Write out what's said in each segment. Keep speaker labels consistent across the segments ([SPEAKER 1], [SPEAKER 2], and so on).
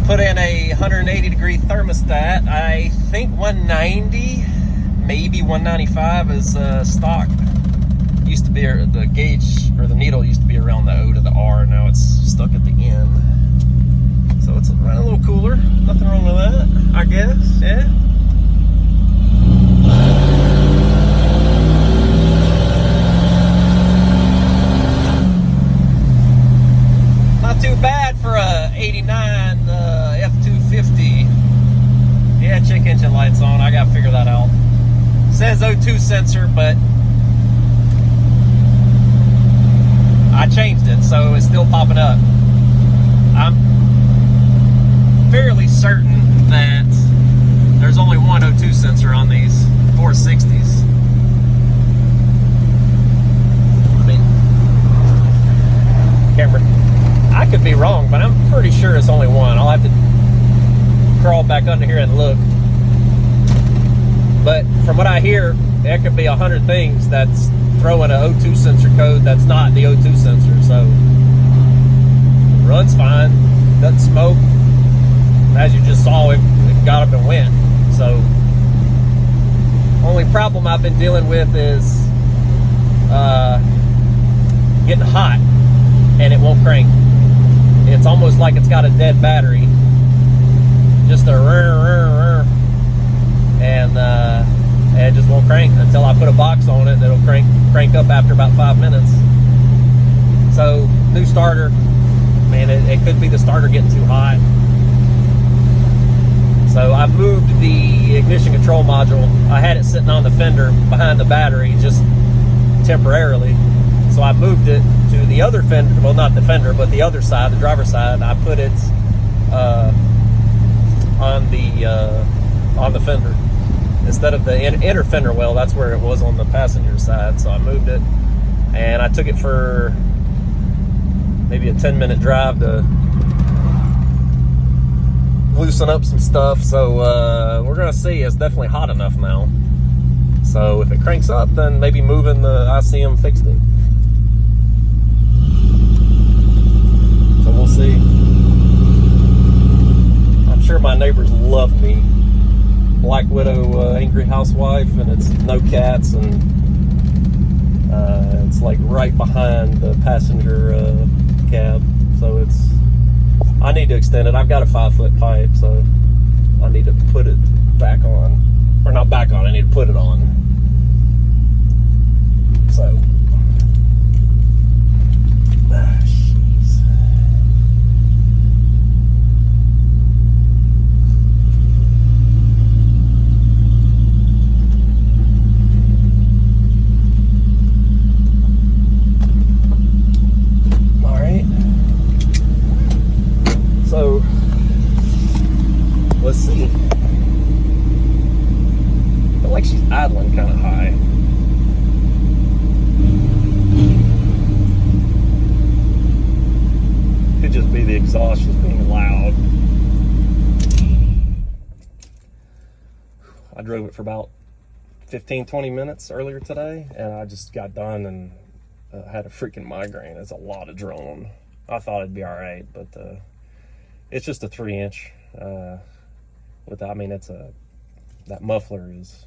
[SPEAKER 1] put in a 180-degree thermostat. I think 190, maybe 195 is stock. Used to be the gauge or the needle used to be around the O to the R. Now it's stuck at the end, so it's running a little cooler. Nothing wrong with that, I guess. Yeah. Not too bad for a '89 F-250. Yeah, check engine lights on. I gotta figure that out. Says O2 sensor, but I changed it, so it's still popping up. I'm fairly certain that there's only one O2 sensor on these 460s. I mean, camera. I could be wrong, but I'm pretty sure it's only one. I'll have to crawl back under here and look. But from what I hear, there could be 100 things that's throwing an O2 sensor code that's not the O2 sensor. So runs fine, doesn't smoke. As you just saw, it got up and went. So only problem I've been dealing with is getting hot and it won't crank. It's almost like it's got a dead battery. Just a and it just won't crank until I put a box on it that'll crank up after about 5 minutes. So new starter, man, it could be the starter getting too hot. So I moved the ignition control module. I had it sitting on the fender behind the battery just temporarily. So I moved it to the other fender, well, not the fender, but the other side, the driver's side. I put it on the fender instead of the inner fender well. That's where it was on the passenger side. So I moved it, and I took it for maybe a 10-minute drive to loosen up some stuff. So we're gonna see. It's definitely hot enough now. So if it cranks up, then maybe moving the ICM fixed it. So we'll see. I'm sure my neighbors love me. Black Widow, angry housewife, and it's no cats, and it's like right behind the passenger cab. So I need to extend it. I've got a 5-foot pipe, so I need to put it back on. Or not back on, I need to put it on. So, jeez. All right. So, let's see. I feel like she's idling kind of high. Could just be the exhaust just being loud. I drove it for about 15-20 minutes earlier today, and I just got done and had a freaking migraine. It's a lot of drone. I thought it'd be all right, but it's just a 3-inch. That muffler is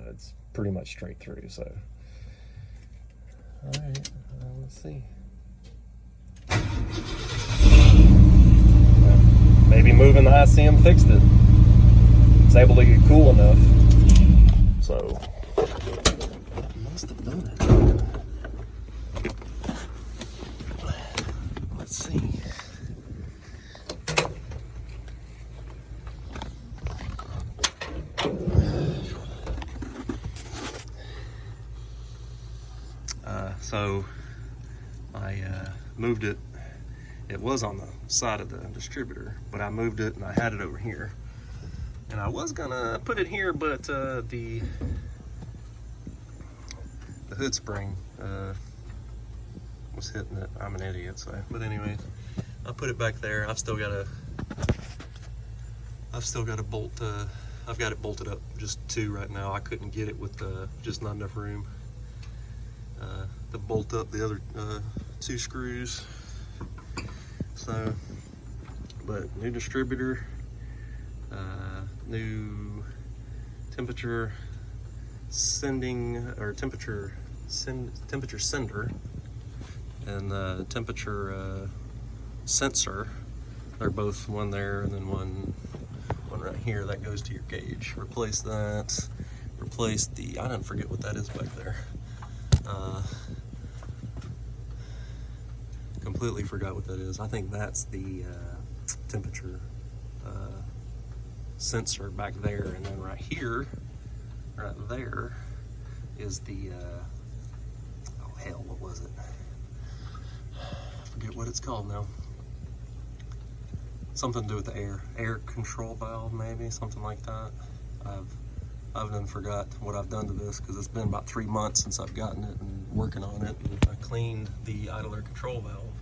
[SPEAKER 1] it's pretty much straight through. So, all right, let's see. Maybe moving the ICM fixed it. It's able to get cool enough. So, must have done it. Let's see. So I moved it. It was on the side of the distributor, but I moved it and I had it over here. And I was gonna put it here, but the hood spring was hitting it. I'm an idiot, so. But anyways, I put it back there. I've still got a bolt. I've got it bolted up, just 2 right now. I couldn't get it with just not enough room to bolt up the other 2 screws. So, but new distributor, new temperature sending, or temperature sender, and temperature sensor. They're both one there and then one right here that goes to your gauge. Replace that. Replace the, I didn't forget what that is back there. Completely forgot what that is. I think that's the temperature sensor back there, and then right here, right there, is the oh hell, what was it? I forget what it's called now. Something to do with the air control valve, maybe something like that. I've done forgot what I've done to this, because it's been about 3 months since I've gotten it and working on it. And I cleaned the idle air control valve,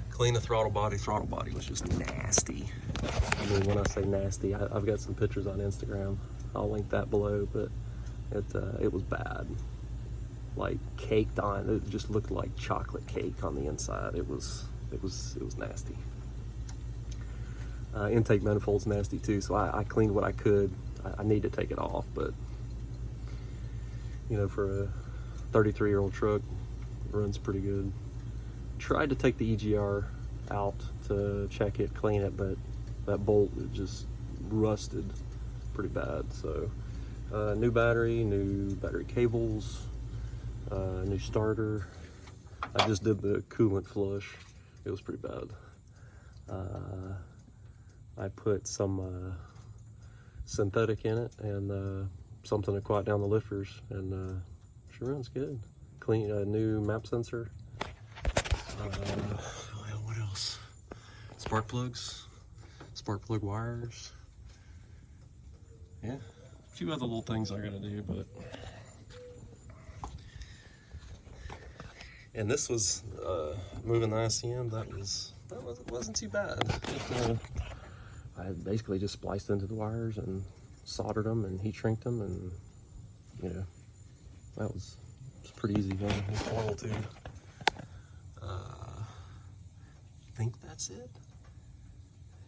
[SPEAKER 1] cleaned the throttle body. Throttle body was just nasty. I mean, when I say nasty, I've got some pictures on Instagram. I'll link that below, but it was bad. Like caked on. It just looked like chocolate cake on the inside. It was nasty. Intake manifold's nasty too, so I cleaned what I could. I need to take it off, but you know, for a 33-year-old truck, it runs pretty good. Tried to take the EGR out to check it, clean it, but that bolt, it just rusted pretty bad. So new battery cables, new starter. I just did the coolant flush. It was pretty bad. I put some synthetic in it and something to quiet down the lifters, and she runs good. Clean, new map sensor. What else? Spark plugs, spark plug wires. Yeah, a few other little things I gotta do, but. And this was moving the ICM. That wasn't too bad. I basically just spliced into the wires and soldered them and heat shrinked them, and you know, that was pretty easy. Coil tube. I think that's it.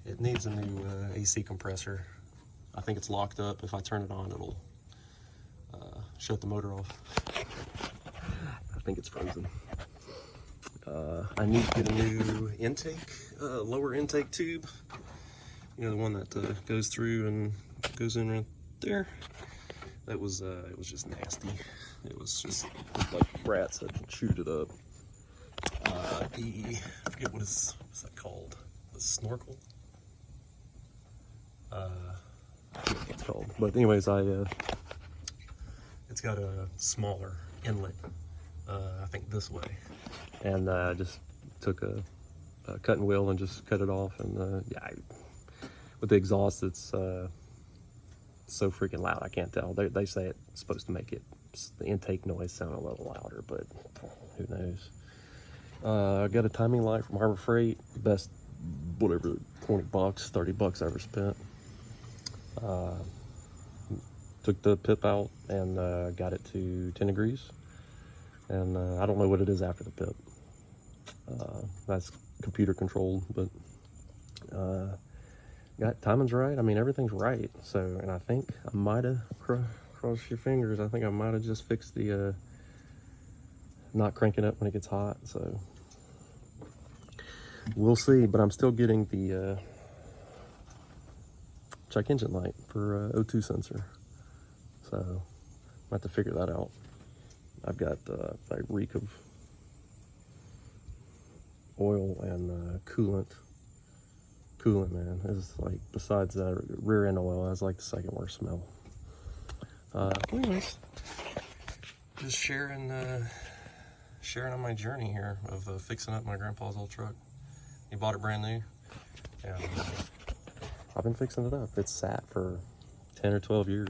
[SPEAKER 1] It needs a new AC compressor. I think it's locked up. If I turn it on, it'll shut the motor off. I think it's frozen. I need to get a new intake, lower intake tube. You know, the one that goes through and goes in right there. That was it was just nasty. It was just like rats had chewed it up. I forget what's that called? The snorkel. I forget what it's called. But anyways, it's got a smaller inlet. I think this way, and just took a cutting wheel and just cut it off, and yeah. With the exhaust, it's so freaking loud, I can't tell. They say it's supposed to make the intake noise sound a little louder, but who knows. I got a timing light from Harbor Freight, best, whatever, 20 bucks, 30 bucks I ever spent. Took the pip out and got it to 10 degrees. And I don't know what it is after the pip. That's computer controlled, but got timing's right. I mean, everything's right. So, and I think I might have, cross your fingers, I think I might have just fixed the not cranking up when it gets hot. So we'll see, but I'm still getting the check engine light for O2 sensor. So I have to figure that out. I've got that reek of oil and coolant. Coolant, man. It's like, besides that rear end oil, that's like the second worst smell. Anyways, just sharing on my journey here of fixing up my grandpa's old truck. He bought it brand new, and I've been fixing it up. It's sat for 10 or 12 years.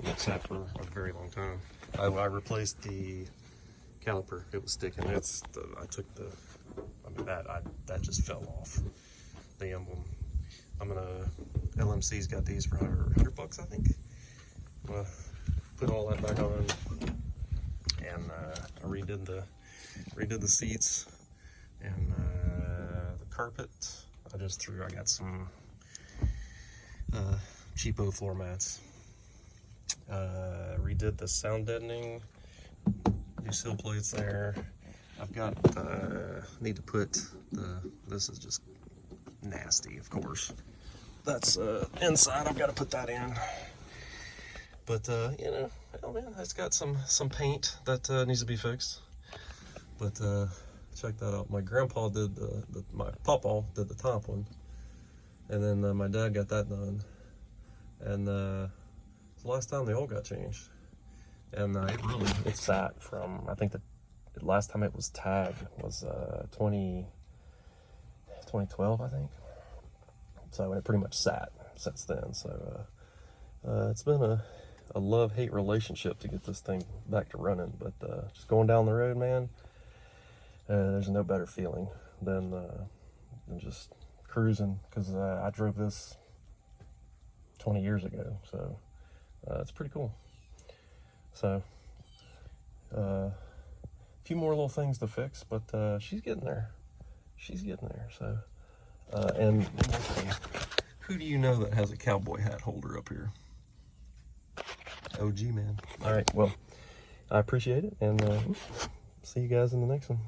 [SPEAKER 1] It's sat for a very long time. I replaced the caliper. It was sticking. I took the, I mean, that just fell off. The emblem. LMC's got these for 100 bucks, I think. I'm gonna put all that back on, and I redid the seats and the carpet. I I got some cheapo floor mats. Redid the sound deadening, new sill plates there. I've got, need to put this is just nasty, of course. That's inside, I've got to put that in. But, you know, oh man, it's got some paint that needs to be fixed. But check that out. My grandpa did my Pawpaw did the top one. And then my dad got that done. And it's the last time the oil got changed. And it sat from, I think the last time it was tagged was 2012, I think. So it pretty much sat since then. So it's been a love-hate relationship to get this thing back to running. But just going down the road, man, there's no better feeling than just cruising, because I drove this 20 years ago, so it's pretty cool. So a few more little things to fix, but she's getting there. So and who do you know that has a cowboy hat holder up here? OG, man. All right, well, I appreciate it, and see you guys in the next one.